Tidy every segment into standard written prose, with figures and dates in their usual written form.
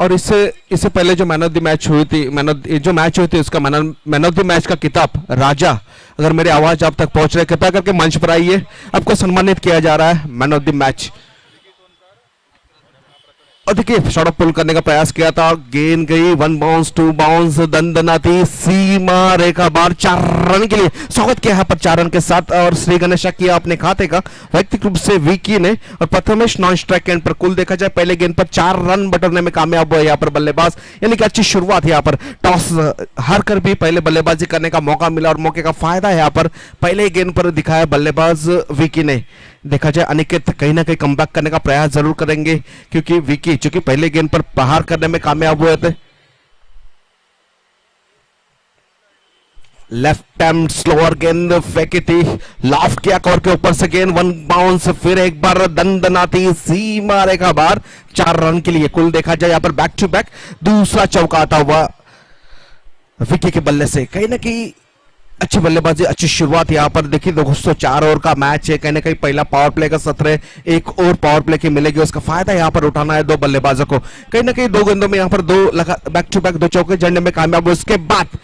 और इससे इससे पहले जो मैन ऑफ द मैच हुई थी, जो मैच हुई थी उसका मैन ऑफ द मैच का किताब राजा, अगर मेरी आवाज आप तक पहुंच रही है कृपया करके मंच पर आइए, आपको सम्मानित किया जा रहा है मैन ऑफ द मैच। और देखिए शॉट ऑफ पुल करने का प्रयास किया था, गेंद गई 1 बाउंस 2 बाउंस, दंदनाती सीमा रेखा बार 4 रन के लिए स्वागत किया है पर 4 रन के साथ, और श्री गणेशा किया अपने खाते का व्यक्तिगत रूप से विकी ने, और प्रथमेश नॉन स्ट्राइक एंड पर। कुल देखा जाए पहले गेंद पर 4 रन बटोरने में कामयाब हुआ यहाँ पर बल्लेबाज, यानी कि अच्छी शुरुआत यहाँ पर। टॉस हार कर भी पहले बल्लेबाजी करने का मौका मिला और मौके का फायदा यहाँ पर पहले गेंद पर दिखाया बल्लेबाज विकी ने। देखा जाए अनिकेत कहीं ना कहीं कमबैक करने का प्रयास जरूर करेंगे, क्योंकि विकी चूंकि पहले गेंद पर प्रहार करने में कामयाब हुए थे। लेफ्ट हैंड स्लोअर गेंद फेंकी थी, लाफ किया कवर के ऊपर से गेंद 1 बाउंस, फिर एक बार दंदनाती सीमा रेखा बार 4 रन के लिए। कुल देखा जाए यहाँ पर बैक टू बैक दूसरा चौका आता हुआ विकी के बल्ले से। कहीं ना कहीं अच्छी बल्लेबाजी, अच्छी शुरुआत यहाँ पर। देखिए 204 ओवर का मैच है, कहीं ना कहीं पहला पावर प्ले का सत्र है, एक और पावर प्ले की मिलेगी, उसका फायदा यहाँ पर उठाना है दो बल्लेबाजों को। कहीं ना कहीं 2 गेंदों में यहाँ पर बैक टू बैक 2 चौके जड़ने में कामयाब हुए। उसके बाद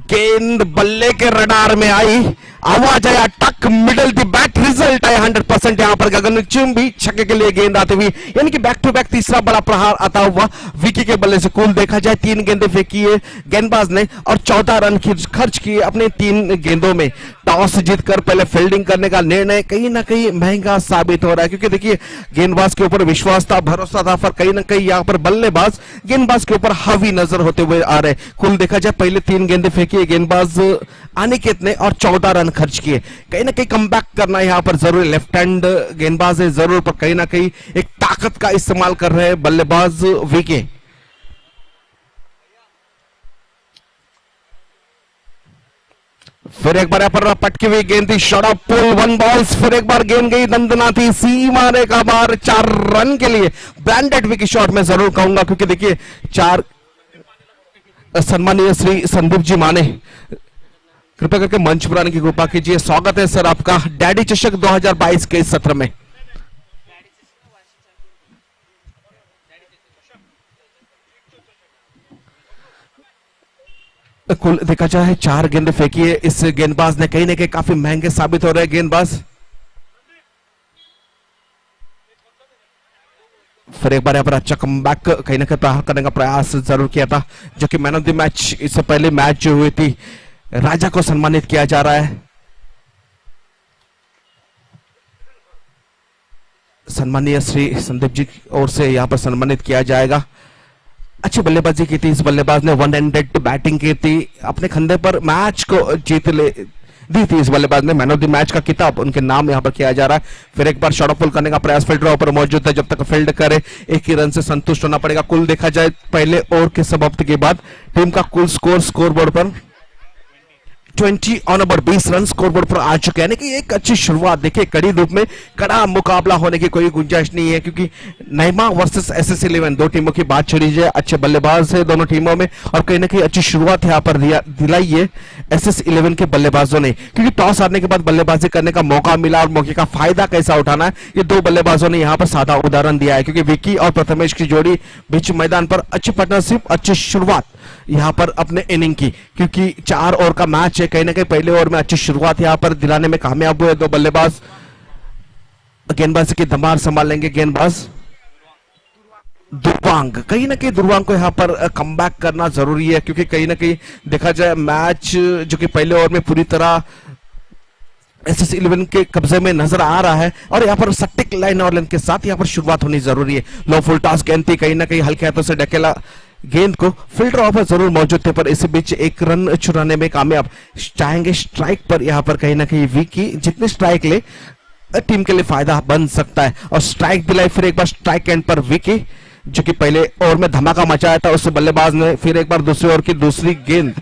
गेंद बल्ले के रडार में आई, आवाज आया टक, मिडल द बैट, रिजल्ट आया 100% यहाँ पर गगनचुंबी छक्के के लिए गेंद आती हुई, यानी कि बैक टू बैक तीसरा बड़ा प्रहार आता हुआ विकी के बल्ले से। कुल देखा जाए 3 गेंदें फेंकी है गेंदबाज ने और 14 रन खर्च किए अपने 3 गेंदों में। टॉस जीतकर पहले फील्डिंग करने का निर्णय कहीं ना कहीं महंगा साबित हो रहा है, क्योंकि देखिए गेंदबाज के ऊपर विश्वास था, भरोसा था, पर कहीं ना कहीं यहाँ पर बल्लेबाज गेंदबाज के ऊपर हावी नजर होते हुए आ रहे। कुल देखा जाए पहले 3 गेंदें फेंकी गेंदबाज अनिकेत ने और 14 रन खर्च किए। कहीं ना कहीं कमबैक करना यहाँ पर जरूरी, लेफ्ट हैंड गेंदबाज है जरूर, पर कहीं ना कहीं एक ताकत का इस्तेमाल कर रहे हैं बल्लेबाज विकी। फिर एक बार यहाँ पर पटकी हुई गेंद थी, शॉट ऑफ पुल 1 बॉल्स, फिर एक बार गेंद गई दंदनाती सीमा रेखा बार 4 रन के लिए। ब्रांडेड विकी शॉट में जरूर कहूंगा, क्योंकि देखिए 4 सम्मानीय श्री संदीप जी माने कृपया करके मंच पर आने की कृपा कीजिए। स्वागत है सर आपका डैडी चषक 2022 के इस सत्र में। कुल देखा जाए 4 गेंद फेंकी है इस गेंदबाज ने, कहीं ना कहीं काफी महंगे साबित हो रहे हैं गेंदबाज। फिर एक बार यहाँ पर अच्छा कमबैक कहीं ना कहीं प्रहार करने का प्रयास जरूर किया था, जो कि मैन ऑफ द मैच इससे पहले मैच जो हुई थी राजा को सम्मानित किया जा रहा है। सम्मानीय श्री संदीप जी की ओर से यहाँ पर सम्मानित किया जाएगा। अच्छी बल्लेबाजी की थी इस बल्लेबाज ने, 1 हैंडेड बैटिंग की थी, अपने खंदे पर मैच को जीत दी थी इस बल्लेबाज ने। मैन ऑफ द मैच का किताब उनके नाम यहां पर किया जा रहा है। फिर एक बार शॉट ऑफ पुल करने का प्रयास फील्डर पर मौजूद है, जब तक फील्ड करे 1 ही रन से संतुष्ट होना पड़ेगा। कुल देखा जाए पहले ओवर के समाप्ति के बाद टीम का कुल स्कोर बोर्ड पर 20 on about 20 run score board पर आ चुके हैं, यानी कि एक अच्छी शुरुआत। देखिए कड़ी धूप में कड़ा मुकाबला होने की कोई गुंजाइश नहीं है, क्योंकि नईमा वर्सेस SS11 दो टीमों की बात छोड़ी जाए, अच्छे बल्लेबाज है दोनों टीमों में, और कहीं ना कहीं अच्छी शुरुआत यहाँ पर दिलाई है SS11 के बल्लेबाजों ने, क्योंकि टॉस हारने के बाद बल्लेबाजी करने का मौका मिला और मौके का फायदा कैसा उठाना है ये 2 बल्लेबाजों ने यहाँ पर सादा उदाहरण दिया है। क्योंकि विकी और प्रथमेश की जोड़ी बीच मैदान पर अच्छी पार्टनरशिप, अच्छी शुरुआत यहाँ पर अपने इनिंग की, क्योंकि 4 ओवर का मैच है, कहीं ना कहीं पहले ओवर में अच्छी शुरुआत यहाँ पर दिलाने में कामयाब हुए 2 बल्लेबाज। गेंदबाजी की धमार संभालेंगे गेंदबाज दुर्वांग। कहीं ना कहीं दुर्वांग को यहाँ पर कमबैक करना जरूरी है, क्योंकि कहीं ना कहीं देखा जाए मैच जो कि पहले ओवर में पूरी तरह SS11 के कब्जे में नजर आ रहा है, और यहाँ पर सटीक लाइन और लेंथ के साथ यहाँ पर शुरुआत होनी जरूरी है। लो फुल टॉस गेंद थी, कहीं ना कहीं हल्के हाथों से ढकेला गेंद को, फील्डर ऑफर जरूर मौजूद थे, पर इसी बीच 1 रन चुराने में कामयाब। चाहेंगे स्ट्राइक पर यहाँ पर कहीं ना कहीं विकी जितने स्ट्राइक ले टीम के लिए फायदा बन सकता है, और स्ट्राइक दिलाई। फिर एक बार स्ट्राइक एंड पर विकी, जो कि पहले ओवर में धमाका मचाया था उस बल्लेबाज ने, फिर एक बार दूसरे ओवर की दूसरी गेंद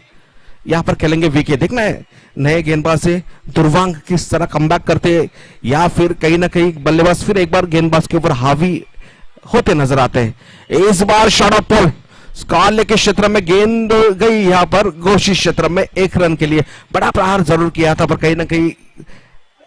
यहाँ पर खेलेंगे विकी। देखना है नए गेंदबाज से दुर्वांग किस तरह कमबैक करते, या फिर कहीं ना कहीं बल्लेबाज फिर एक बार गेंदबाज के ऊपर हावी होते नजर आते हैं। इस बार शॉट ऑफ पुल स्कॉल के क्षेत्र में गेंद गई यहाँ पर घोषित क्षेत्र में 1 रन के लिए। बड़ा प्रहार जरूर किया था, पर कहीं ना कहीं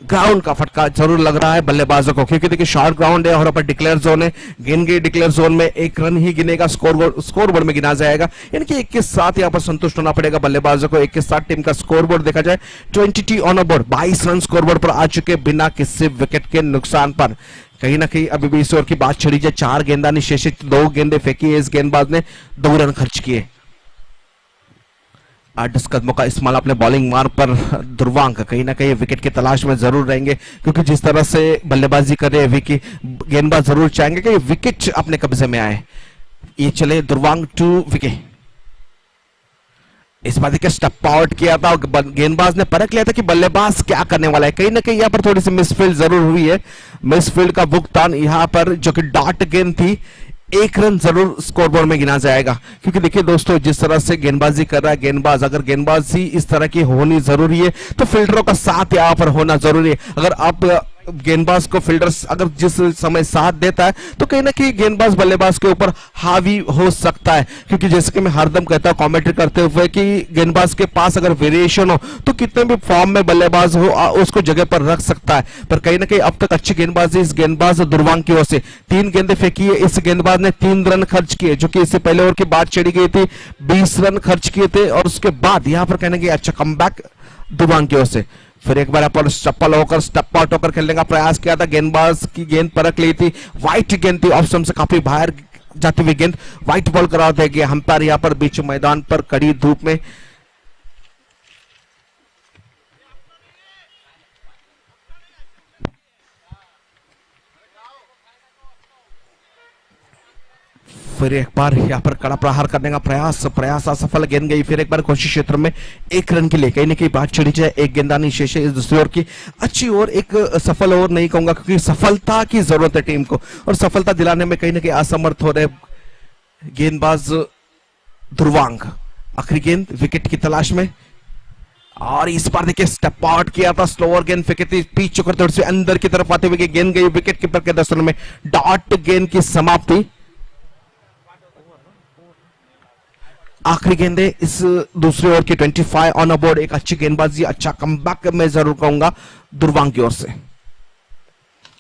ग्राउंड का फटका जरूर लग रहा है बल्लेबाजों को, क्योंकि देखिए शॉर्ट ग्राउंड है और ऊपर डिक्लेयर जोन है। गेंद गई डिक्लेयर जोन में, एक रन ही गिनेगा, स्कोर बोर्ड में गिना जाएगा, यानी कि 1 के साथ यहां पर संतुष्ट होना पड़ेगा बल्लेबाजों को। 1 के साथ टीम का स्कोर बोर्ड देखा जाए 22 on board, 22 run score board पर आ चुके बिना किसी विकेट के नुकसान पर। कहीं ना कहीं अभी भी इस ओवर की बात छिड़ी जाए, 4 गेंदा शेषित, 2 गेंदे फेंकी है इस गेंदबाज ने, 2 रन खर्च किए। 8 कदमों का इस्तेमाल अपने बॉलिंग मार्ग पर ध्रुवांक कहीं ना कहीं विकेट की तलाश में जरूर रहेंगे, क्योंकि जिस तरह से बल्लेबाजी कर रहे हैं विकी, गेंदबाज जरूर चाहेंगे कि विकेट अपने कब्जे में आए। ये चले ध्रुवांक टू विकेट। इस बात का स्टेप आउट किया था, गेंदबाज ने परख लिया था कि बल्लेबाज क्या करने वाला है। कहीं ना कहीं यहां पर थोड़ी सी मिसफील्ड जरूर हुई है, मिसफील्ड का भुगतान यहां पर, जो कि डॉट गेंद थी, 1 रन जरूर स्कोरबोर्ड में गिना जाएगा। क्योंकि देखिए दोस्तों, जिस तरह से गेंदबाजी कर रहा है गेंदबाज, अगर गेंदबाजी इस तरह की होनी जरूरी है तो फील्डरों का साथ यहां पर होना जरूरी है। अगर आप गेंदबाज को फील्डर्स अगर जिस समय साथ देता है तो कहीं ना कहीं गेंदबाज बल्लेबाज के ऊपर हावी हो सकता है। क्योंकि जैसे कि मैं हरदम कहता हूं कमेंट्री करते हुए कि गेंदबाज के पास अगर वेरिएशन हो तो कितने भी फॉर्म में बल्लेबाज हो उसको जगह पर रख सकता है। पर कहीं ना कहीं अब तक अच्छी गेंदबाजी इस गेंदबाज ध्रुवांक की ओर से, 3 गेंदें फेंकी है इस गेंदबाज ने, 3 रन खर्च किए, जो कि इससे पहले ओवर की बात छेड़ी गई थी, 20 रन खर्च किए थे। और उसके बाद यहां पर कहने की अच्छा कमबैक ध्रुवांक की ओर से। फिर एक बार पर चप्पल होकर स्टेप आउट होकर खेलने का प्रयास किया था, गेंदबाज की गेंद परख ली थी, व्हाइट गेंद थी, ऑफ स्टंप से काफी बाहर जाती हुई गेंद, व्हाइट बॉल करा देगी अंपायर यहां पर बीच मैदान पर कड़ी धूप में। फिर एक बार यहां पर कड़ा प्रहार करने का प्रयास असफल, गेंद गई फिर एक बार कोशिश क्षेत्र में 1 रन के लिए। कहीं ना कहीं बात छिड़ी जाए, 1 गेंदानी शेष है इस दूसरी ओवर की, अच्छी ओवर, एक सफल ओवर नहीं कहूंगा क्योंकि सफलता की जरूरत है टीम को, और सफलता दिलाने में कहीं ना कहीं असमर्थ हो रहे गेंदबाज ध्रुवांक। आखिरी गेंद विकेट की तलाश में, और इस बार देखिए स्टेप आउट किया था, स्लोअर गेंद फेंकी थी, पीछे होकर थोड़ी सी अंदर की तरफ आते हुए गेंद गई विकेट कीपर के दर्शन में, डॉट गेंद की समाप्ति। आखिरी गेंदे इस दूसरे ओवर की 25 ऑन बोर्ड, एक अच्छी गेंदबाजी, अच्छा कमबैक मैं जरूर कहूंगा ध्रुवांक की ओर से।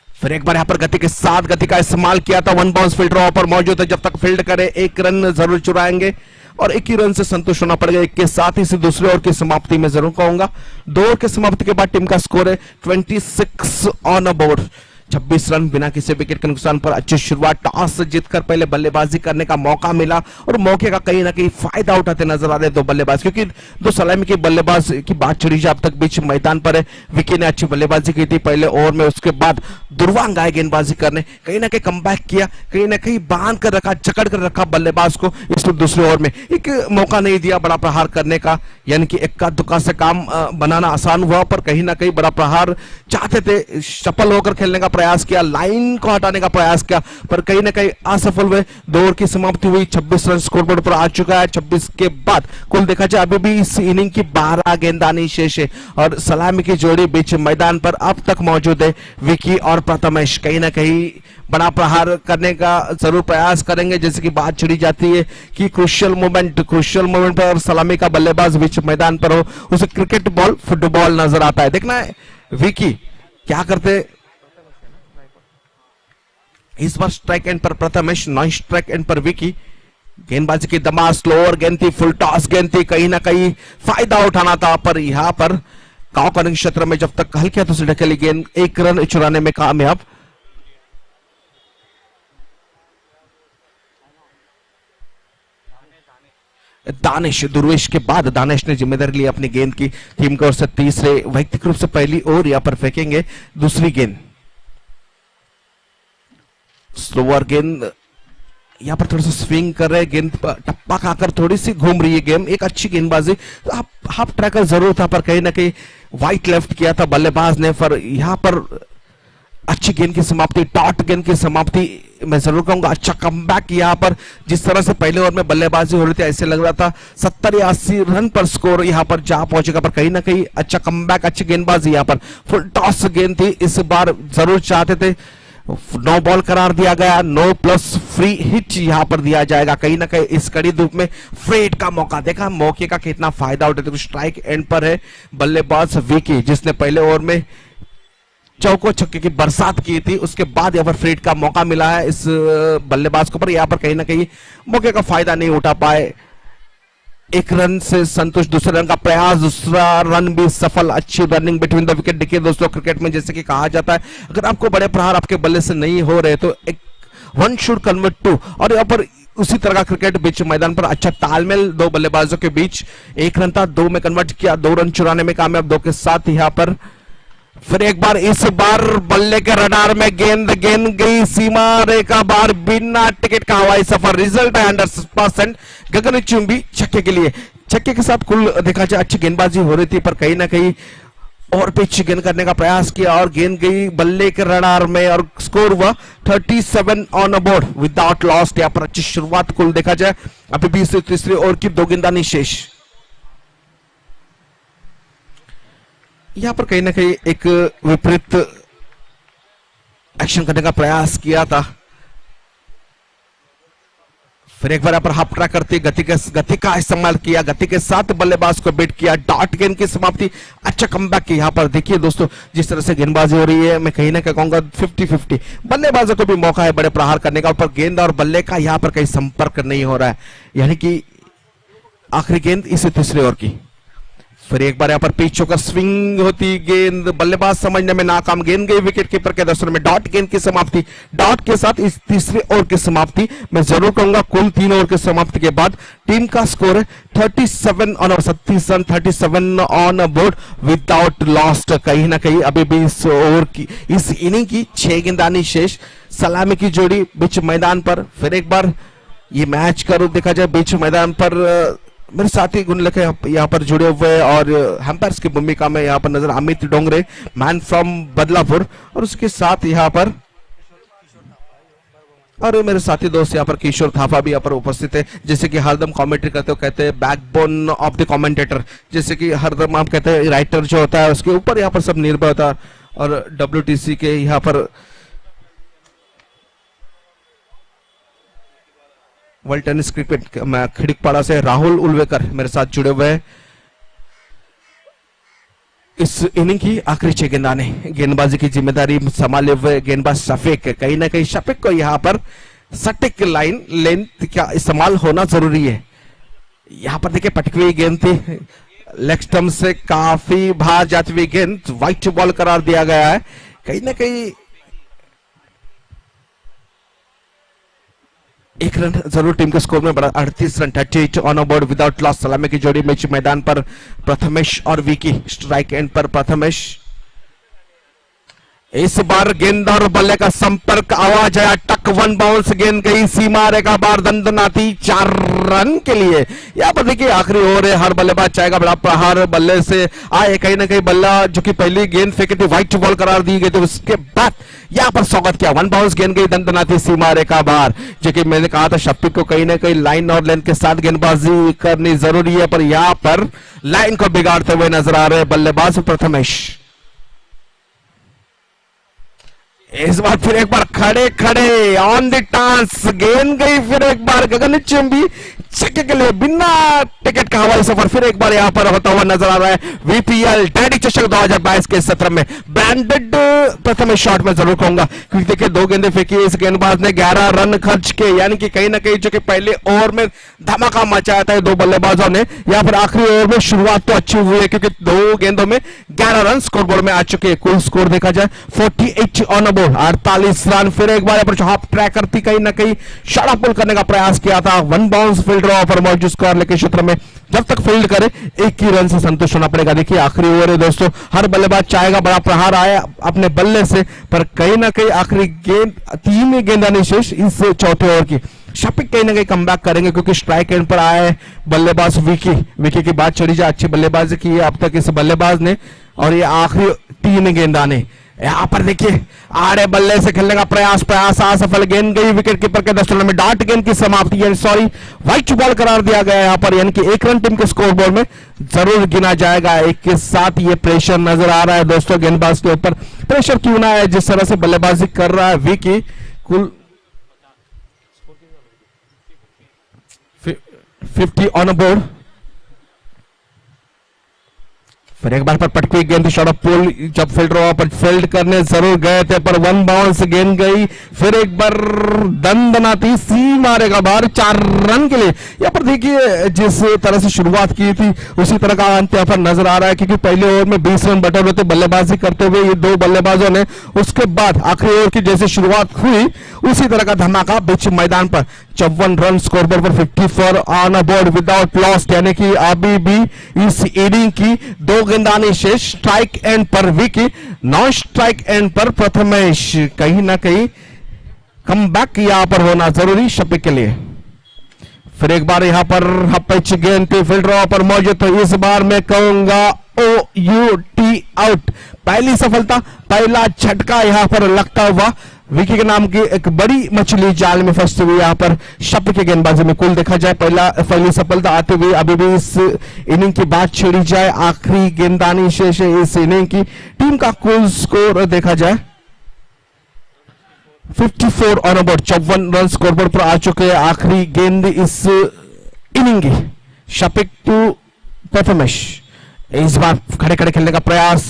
फिर एक बार यहां पर गति के साथ गति का इस्तेमाल किया था, 1 बाउंस फील्डर पर मौजूद है, जब तक फील्ड करे 1 रन जरूर चुराएंगे और 1 ही रन से संतुष्ट होना पड़ेगा। 1 के साथ इस दूसरे ओवर की समाप्ति में जरूर कहूंगा। 2 ओवर की समाप्ति के बाद टीम का स्कोर है 26 ऑन बोर्ड, 26 रन बिना किसी विकेट के नुकसान पर। अच्छी शुरुआत, टॉस जीतकर पहले बल्लेबाजी करने का मौका मिला और मौके का कहीं ना कहीं फायदा उठाते नजर आ रहे 2 बल्लेबाज, क्योंकि 2 सलामी के बल्लेबाज की बात छिड़ी अब तक बीच मैदान पर है। विकी ने अच्छी बल्लेबाजी की थी पहले ओवर में, उसके बाद ध्रुवांक आए गेंदबाजी करने, कहीं ना कहीं कमबैक किया, कहीं ना कहीं बांध कर रखा, जकड़ कर रखा बल्लेबाज को। इस दूसरे ओवर में एक मौका नहीं दिया बड़ा प्रहार करने का, यानी कि इक्का दुक्का से काम बनाना आसान हुआ, पर कहीं ना कहीं बड़ा प्रहार चाहते थे, सफल होकर खेलने का प्रयास किया, लाइन को हटाने का प्रयास किया, पर कहीं ना कहीं असफल हुए। 2 ओवर की समाप्ति हुई, 26 रन स्कोरबोर्ड पर आ चुका है। 26 के बाद कुल देखा जाए अभी भी इस इनिंग की 12 गेंदानी शेष है और सलामी की जोड़ी बीच मैदान पर अब तक मौजूद है विकी और प्रथमेश। कहीं ना कहीं बड़ा प्रहार करने का जरूर प्रयास करेंगे, जैसे कि बात छिड़ी जाती है कि क्रुशियल मोमेंट पर सलामी का बल्लेबाज बीच मैदान पर हो, उसे क्रिकेट बॉल फुटबॉल नजर आता है। देखना है विकी क्या करते। इस बार स्ट्राइक एंड पर प्रथमेश, नॉन स्ट्राइक एंड पर विकी। गेंदबाजी की दमा, स्लोअर गेंद थी, फुल टॉस गेंद थी, कहीं ना कहीं फायदा उठाना था, पर यहां पर काउ कॉर्नर क्षेत्र में जब तक हल्के हाथों से ढकेली गेंद 1 रन चुराने में कामयाब। दानिश, दुर्वेश के बाद दानिश ने जिम्मेदारी ली अपनी गेंद की, टीम की ओर से तीसरे वैयक्तिक रूप से पहली ओवर यहां पर फेंकेंगे दूसरी गेंद। स्लोअर गेंद यहां पर थोड़ा सा स्विंग कर रहे, गेंद टप्पा खाकर थोड़ी सी घूम रही है गेम, एक अच्छी गेंदबाजी, हाफ ट्रैकर जरूर था, पर कहीं ना कहीं वाइट लेफ्ट किया था बल्लेबाज ने। पर यहां पर अच्छी गेंद की समाप्ति, डॉट गेंद की समाप्ति मैं जरूर कहूंगा। अच्छा कमबैक यहां पर, जिस तरह से पहले ओवर में बल्लेबाजी हो रही थी ऐसे लग रहा था 70 या 80 रन पर स्कोर यहां पर जा पहुंचेगा, पर कहीं ना कहीं अच्छा कमबैक, अच्छी गेंदबाजी यहां पर। फुल टॉस गेंद थी, इस बार जरूर चाहते थे, नो बॉल करार दिया गया, नो प्लस फ्री हिट यहां पर दिया जाएगा। कहीं ना कहीं इस कड़ी धूप में फ्रेड का मौका, देखा मौके का कितना फायदा उठाते। स्ट्राइक एंड पर है बल्लेबाज विकी, जिसने पहले ओवर में चौको छक्के की बरसात की थी, उसके बाद यहाँ पर फ्रीड का मौका मिला है इस बल्लेबाज को, पर यहाँ पर कहीं ना कहीं मौके का फायदा नहीं उठा पाए। एक रन से संतुष्ट, दूसरे रन का प्रयास, दूसरा रन भी सफल। अच्छी रनिंग बिटवीन द विकेट। देखिए दोस्तों, क्रिकेट में जैसे कि कहा जाता है, अगर आपको बड़े प्रहार आपके बल्ले से नहीं हो रहे तो एक वन शुड कन्वर्ट टू, और यहाँ पर उसी तरह का क्रिकेट बीच मैदान पर अच्छा तालमेल दो बल्लेबाजों के बीच। एक रन था, दो में कन्वर्ट किया, 2 रन चुराने में कामयाब, 2 के साथ यहाँ पर फिर एक बार, इस बार बल्ले के रडार में गेंद गई सीमा रेखा बार, बिना टिकट का हवाई सफर। रिजल्ट है 100% गगनचुंबी छक्के के लिए। छक्के के साथ कुल देखा जाए अच्छी गेंदबाजी हो रही थी, पर कहीं ना कहीं और पिच गेंद करने का प्रयास किया और गेंद गई बल्ले के रडार में और स्कोर हुआ 37 ऑन बोर्ड विदाउट लॉस्ट। यहाँ पर अच्छी शुरुआत कुल देखा जाए, अभी भी तीसरी ओवर की 2 गेंदानी शेष। यहां पर कहीं ना कहीं एक विपरीत एक्शन करने का प्रयास किया था। फिर एक बार यहां पर हाफ ट्रैक करती गति का इस्तेमाल किया, गति के साथ बल्लेबाज को बीट किया, डॉट गेंद की समाप्ति, अच्छा कमबैक की। यहां पर देखिए दोस्तों, जिस तरह से गेंदबाजी हो रही है, मैं कहीं ना कहीं कहूंगा 50-50। बल्लेबाजों को भी मौका है बड़े प्रहार करने का, पर गेंद और बल्ले का यहां पर कहीं संपर्क नहीं हो रहा है, यानी कि आखिरी गेंद इस तीसरे ओवर की। फिर एक बार यहां पर पिच होकर स्विंग होती गेंद, बल्लेबाज समझने में नाकाम, गेंद गई विकेट कीपर के दस्तों में। डॉट गेंद की समाप्ति, डॉट के साथ इस तीसरे ओवर की समाप्ति। मैं जरूर कहूंगा कुल 3 ओवर की समाप्ति के बाद टीम का स्कोर है 37 on 37 run, 37 on board without lost. कहीं ना कहीं अभी भी इस ओवर की, इस इनिंग की 6 गेंदानी शेष। सलामी की जोड़ी बीच मैदान पर। फिर एक बार ये मैच का रूप देखा जाए, बीच मैदान पर मेरे साथी गुण लिखे यहाँ पर जुड़े हुए और हैम्पर्स की भूमिका में यहाँ पर नजर अमित डोंगरे, मैन फ्रॉम बदलापुर, और उसके साथ यहाँ पर और मेरे साथी दोस्त यहाँ पर किशोर थापा भी यहाँ पर उपस्थित है। जैसे कि हरदम कमेंट्री करते हो, कहते हैं बैकबोन ऑफ द कमेंटेटर, जैसे कि हरदम आप कहते हैं राइटर जो होता है उसके ऊपर यहाँ पर सब निर्भर होता है। और WTC के यहाँ पर वर्ल्ड टेनिस क्रिकेट खिड़कपाड़ा से राहुल उल्वेकर मेरे साथ जुड़े हुए हैं। इस इनिंग की आखिरी 6 गेंदाने, गेंदबाजी की जिम्मेदारी संभाले हुए गेंदबाज शफीक। कहीं ना कहीं शफीक को यहां पर सटीक लाइन लेंथ का इस्तेमाल होना जरूरी है। यहां पर देखिए पटकी हुई गेंद थी, लेग स्टंप से काफी बाहर जाती हुई गेंद, व्हाइट बॉल करार दिया गया है। कहीं ना कहीं एक रन जरूर टीम के स्कोर में बढ़ा, 38 run, 38 on board without loss. सलामी की जोड़ी मैच मैदान पर प्रथमेश और विकी, स्ट्राइक एंड पर प्रथमेश। इस बार गेंद और बल्ले का संपर्क, आवाज आया, टक, 1 बाउंस, गेंद गई सीमा रेखा बार, दंदनाती 4 रन के लिए। यहां पर देखिए आखिरी ओवर है, हर बल्लेबाज चाहेगा बड़ा प्रहार बल्ले से आए। कहीं ना कहीं बल्ला जो कि पहली गेंद फेंकी थी व्हाइट बॉल करार दी गई थी, उसके बाद यहां पर स्वागत किया, 1 बाउंस, गेंद गई दंदनाती सीमा रेखा बार। जो कि मैंने कहा था शफीक को कहीं ना कहीं लाइन और लेंथ के साथ गेंदबाजी करनी जरूरी है, पर यहां पर लाइन को बिगाड़ते हुए नजर आ रहे बल्लेबाज प्रथमेश। इस बार फिर एक बार खड़े खड़े ऑन द टांस, गेंद गई फिर एक बार गगनचुंबी छक्के के लिए, बिना टिकट का हवाई सफर फिर एक बार यहां पर होता हुआ नजर आ रहा है। VPL डैडी चषक 2022 के सत्र में ब्रांडेड प्रथम शॉट में जरूर कहूंगा, क्योंकि देखिए 2 गेंदें फेंकी, इस गेंदबाज ने 11 रन खर्च के, यानी कि कहीं ना कहीं जो कि पहले ओवर में धमाका मचाया था 2 बल्लेबाजों ने, यहां पर आखिरी ओवर में शुरुआत तो अच्छी हुई है क्योंकि 2 गेंदों में 11 रन स्कोर बोर्ड में आ चुके हैं। कुल स्कोर देखा जाए 48 ऑन बोर्ड, 48 रन। फिर एक बार पर हाफ ट्रैक करती, कहीं ना कहीं शॉट पुल करने का प्रयास किया था, 1 बाउंस फील्डर ऑफर मौजूद स्कोर लेके क्षेत्र में जब तक फील्ड करे 1 ही रन से संतुष्ट होना पड़ेगा। देखिए आखिरी ओवर है दोस्तों, हर बल्लेबाज चाहेगा बड़ा प्रहार आए अपने बल्ले से, पर कहीं ना कहीं आखिरी गेंद 3 गेंदानी शेष इस चौथे ओवर की। शफीक कहीं ना कहीं कमबैक करेंगे क्योंकि स्ट्राइक एंड पर आए बल्लेबाज विकी की बात चली जाए, अच्छी बल्लेबाजी की है अब तक इस बल्लेबाज ने, और ये आखिरी 3 गेंदाने। यहां पर देखिए आड़े बल्ले से खेलने का प्रयास असफल, गेंद गई विकेट कीपर के दस्तों में, डॉट गेंद की समाप्ति, सॉरी व्हाइट बॉल करार दिया गया यहां पर, यानी कि 1 रन टीम के स्कोर बोर्ड में जरूर गिना जाएगा। एक के साथ ये प्रेशर नजर आ रहा है दोस्तों, गेंदबाज के ऊपर प्रेशर क्यों ना है, जिस तरह से बल्लेबाजी कर रहा है विकी। कुल 50 ऑन बोर्ड, फिर एक बार पर पटकी गेंद शॉट ऑफ पुल, जब फील्डर वहां पर फील्ड करने जरूर गए थे पर वन बाउंस गेंद गई। फिर एक बार दंदनाती सी मारेगा बाहर 4 रन के लिए। यहाँ पर देखिए जिस तरह से शुरुआत की थी उसी तरह का अंत यहाँ पर नजर आ रहा है, क्योंकि पहले ओवर में 20 रन बटे हुए थे बल्लेबाजी करते हुए ये दो बल्लेबाजों ने। उसके बाद आखिरी ओवर की जैसे शुरुआत हुई उसी तरह का धमाका बीच मैदान पर 54 रन स्कोरबोर्ड पर 54 ऑन बोर्ड विदाउट लॉस, यानी कि अभी भी इस इनिंग की 2 गेंदानी शेष। स्ट्राइक एंड पर विकी, नॉन स्ट्राइक एंड पर प्रथमेश। कहीं ना कहीं कमबैक यहां पर होना जरूरी शफीक के लिए। फिर एक बार यहां पर पिच गेंद थी, फील्डर पर मौजूद, तो इस बार मैं कहूंगा OUT आउट। पहली सफलता, पहला झटका यहां पर लगता हुआ विकी के नाम की एक बड़ी मछली जाल में फंसती हुई यहां पर शफीक की गेंदबाजी में। कुल देखा जाए पहली सफलता आती हुई अभी भी इस इनिंग की बात छेड़ी जाए, आखिरी गेंदानी शेष है इस इनिंग की। टीम का कुल स्कोर देखा जाए 54 ऑन बोर्ड, 54 रन स्कोरबोर्ड पर आ चुके हैं। आखिरी गेंद इस इनिंग की शफीक टू प्रथमेश। इस बार खड़े खड़े खेलने का प्रयास,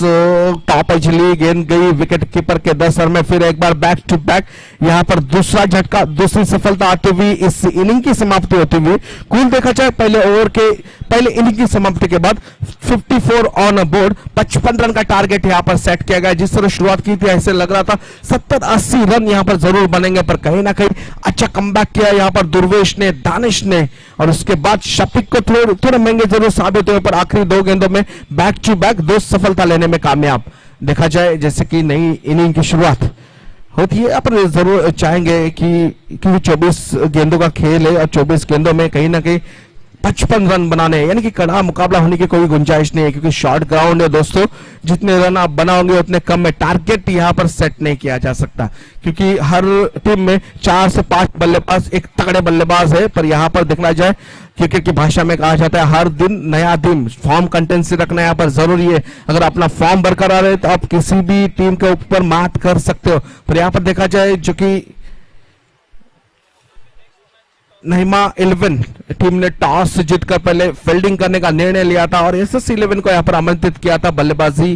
टॉप एज ली गेंद गई विकेट कीपर के 10 रन में। फिर एक बार बैक टू बैक यहां पर दूसरा झटका, दूसरी सफलता आती हुई इस इनिंग की समाप्ति होती हुई। कुल देखा जाए पहले इनिंग की समाप्ति के बाद 54 ऑन बोर्ड, 55 रन का टारगेट यहां पर सेट किया गया। जिस तरह शुरुआत की थी ऐसे लग रहा था 70-80 रन यहां पर जरूर बनेंगे, पर कहीं ना कहीं अच्छा कमबैक किया यहां पर दुर्वेश ने, दानिश ने, और उसके बाद शफीक को थोड़े महंगे जरूर साबित हुए, पर आखिरी 2 गेंदों में बैक टू बैक 2 सफलता लेने में कामयाब। देखा जाए जैसे कि नई इनिंग की शुरुआत होती है, पर जरूर चाहेंगे कि 24 गेंदों का खेल है और 24 गेंदों में कहीं ना कहीं 55 रन बनाने, यानी कि कड़ा मुकाबला होने की कोई गुंजाइश नहीं है, क्योंकि शॉर्ट ग्राउंड है दोस्तों। जितने रन आप बनाओगे उतने कम में टारगेट यहां पर सेट नहीं किया जा सकता, क्योंकि हर टीम में 4 से 5 बल्लेबाज, एक तगड़े बल्लेबाज है। पर यहां पर देखना जाए, क्रिकेट की भाषा में कहा जाता है हर दिन नया दिन, फॉर्म कंटेंसी रखना यहां पर जरूरी है। अगर अपना फॉर्म बरकरार है तो आप किसी भी टीम के ऊपर मात कर सकते हो। पर यहां पर देखा जाए जो कि नहीमा 11 टीम ने टॉस जीतकर पहले फील्डिंग करने का निर्णय लिया था और SS 11 को यहां पर आमंत्रित किया था बल्लेबाजी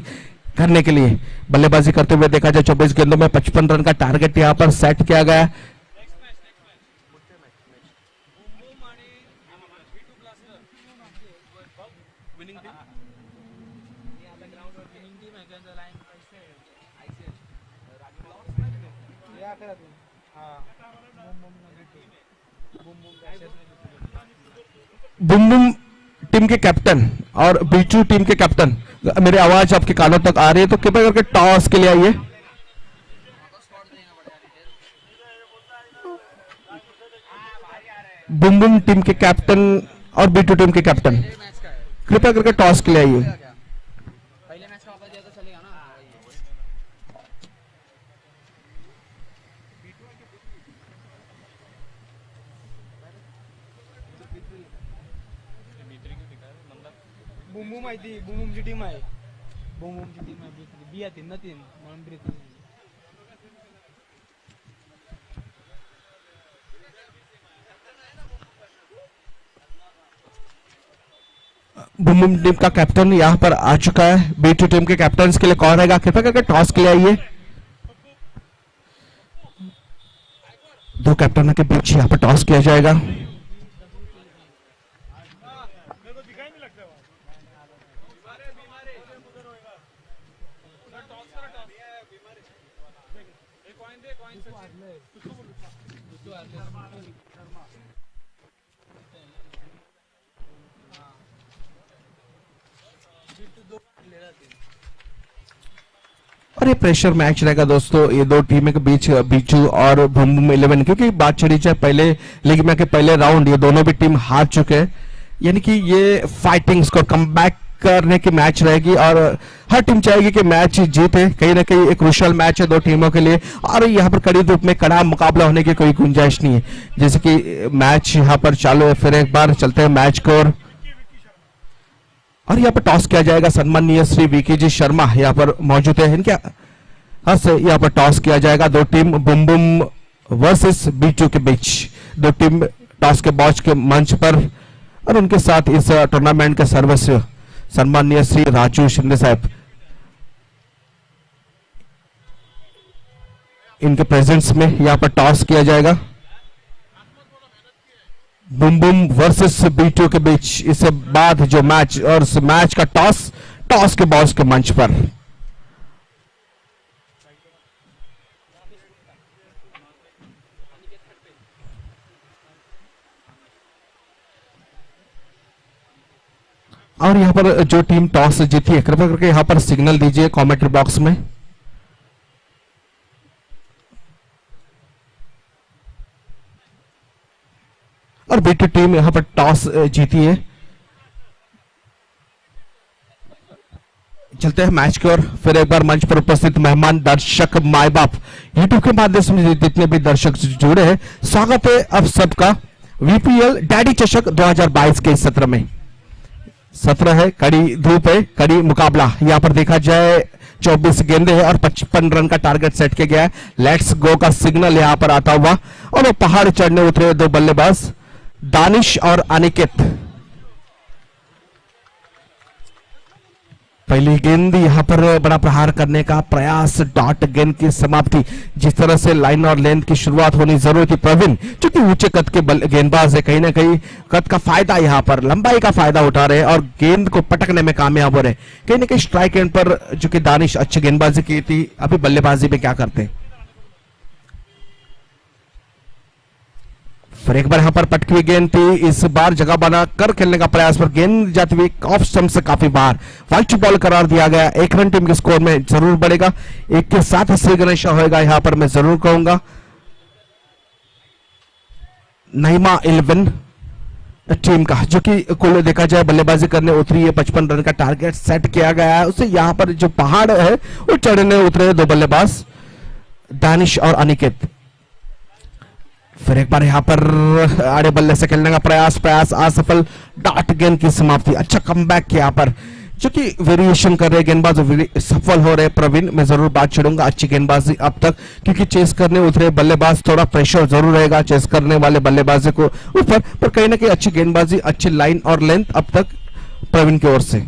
करने के लिए। बल्लेबाजी करते हुए देखा जाए 24 गेंदों में 55 रन का टारगेट यहां पर सेट किया गया। बुम बुम टीम के कैप्टन और बीचू टीम के कैप्टन, मेरी आवाज आपके कानों तक आ रही है तो कृपया करके टॉस के लिए आइए। बुम बुम टीम के कैप्टन और बीटू टीम के कैप्टन कृपया करके टॉस के लिए आइए। बुमबुम माहिती, बुमबुमची टीम आहे, बुमबुमची टीम आहे, बिया 3 ना 3 म्हणून ब्रेक। बुम बुम टीम का कैप्टन यहां पर आ चुका है। बीटू टीम के कैप्टन के लिए कौन रहेगा, कृपया करके टॉस के लिए आइए। 2 कैप्टनों के बीच यहां पर टॉस किया जाएगा। और ये प्रेशर मैच रहेगा दोस्तों, ये 2 टीमों के बीच, बीचू और बुम बुम 11, क्योंकि बात चली जाए पहले लीग में के पहले राउंड ये दोनों भी टीम हार चुके हैं, यानी कि ये फाइटिंग स्कोर कमबैक करने की मैच रहेगी और हर टीम चाहेगी कि मैच जीते। कहीं ना कहीं एक क्रूशियल मैच है 2 टीमों के लिए और यहाँ पर कड़ी धूप में कड़ा मुकाबला होने की कोई गुंजाइश नहीं है। जैसे कि मैच यहाँ पर चालू है, फिर एक बार चलते हैं मैच को और यहाँ पर टॉस किया जाएगा। सम्माननीय श्री वीके जी शर्मा यहाँ पर मौजूद है, इनके हाथ से यहाँ पर टॉस किया जाएगा। 2 टीम बुम बुम वर्सेस बीचू के बीच, 2 टीम टॉस के बॉच के मंच पर और उनके साथ इस टूर्नामेंट के सम्माननीय श्री राजू शिंदे साहब, इनके प्रेजेंस में यहां पर टॉस किया जाएगा। बुम बुम वर्सेस B2 के बीच इसके बाद जो मैच और इस मैच का टॉस के बॉस के मंच पर और यहां पर जो टीम टॉस जीती है कृपया करके यहां पर सिग्नल दीजिए कमेंट्री बॉक्स में। और B2 टीम यहां पर टॉस जीती है। चलते हैं मैच की ओर। फिर एक बार मंच पर उपस्थित मेहमान, दर्शक, माए बाप, यूट्यूब के माध्यम से जितने भी दर्शक जुड़े हैं, स्वागत है अब सबका VPL डैडी चषक 2022 के इस सत्र में। सत्र है, कड़ी धूप है, कड़ी मुकाबला। यहां पर देखा जाए 24 गेंदे हैं और 55 रन का टारगेट सेट किया गया है। लेट्स गो का सिग्नल यहां पर आता हुआ और वो पहाड़ चढ़ने उतरे दो बल्लेबाज दानिश और अनिकेत। पहली गेंद यहां पर बड़ा प्रहार करने का प्रयास, डॉट गेंद की समाप्ति। जिस तरह से लाइन और लेंथ की शुरुआत होनी जरूरी थी, प्रवीण क्योंकि ऊंचे कद के गेंदबाज है, कहीं ना कहीं कद का फायदा यहां पर लंबाई का फायदा उठा रहे और गेंद को पटकने में कामयाब हो रहे। कहीं ना कहीं स्ट्राइक एंड पर जो कि दानिश अच्छी गेंदबाजी की थी, अभी बल्लेबाजी में क्या करते हैं। फिर एक बार यहां पर पटकी हुई गेंद थी, इस बार जगह बना कर खेलने का प्रयास पर गेंद जाती हुई ऑफ स्टंप से काफी बाहर। वाइड बॉल करार दिया गया। 1 रन टीम के स्कोर में जरूर बढ़ेगा। एक के साथ श्री गणेश होएगा यहां पर मैं जरूर कहूंगा। नईमा 11 टीम का जो कि कुल देखा जाए बल्लेबाजी करने उतरी है, 55 रन का टारगेट सेट किया गया है। उसे यहां पर जो पहाड़ है वो चढ़ने उतरे दो बल्लेबाज दानिश और अनिकेत। फिर एक बार यहां पर आड़े बल्ले से खेलने का प्रयास असफल, डॉट गेंद की समाप्ति। अच्छा कमबैक किया यहां पर, जो कि वेरिएशन कर रहे गेंदबाज सफल हो रहे। प्रवीण मैं जरूर बात छेड़ूंगा, अच्छी गेंदबाजी अब तक, क्योंकि चेस करने उतरे बल्लेबाज थोड़ा प्रेशर जरूर रहेगा चेस करने वाले बल्लेबाजों को ऊपर, पर कहीं ना कहीं अच्छी गेंदबाजी, अच्छी लाइन और लेंथ अब तक प्रवीण की ओर से।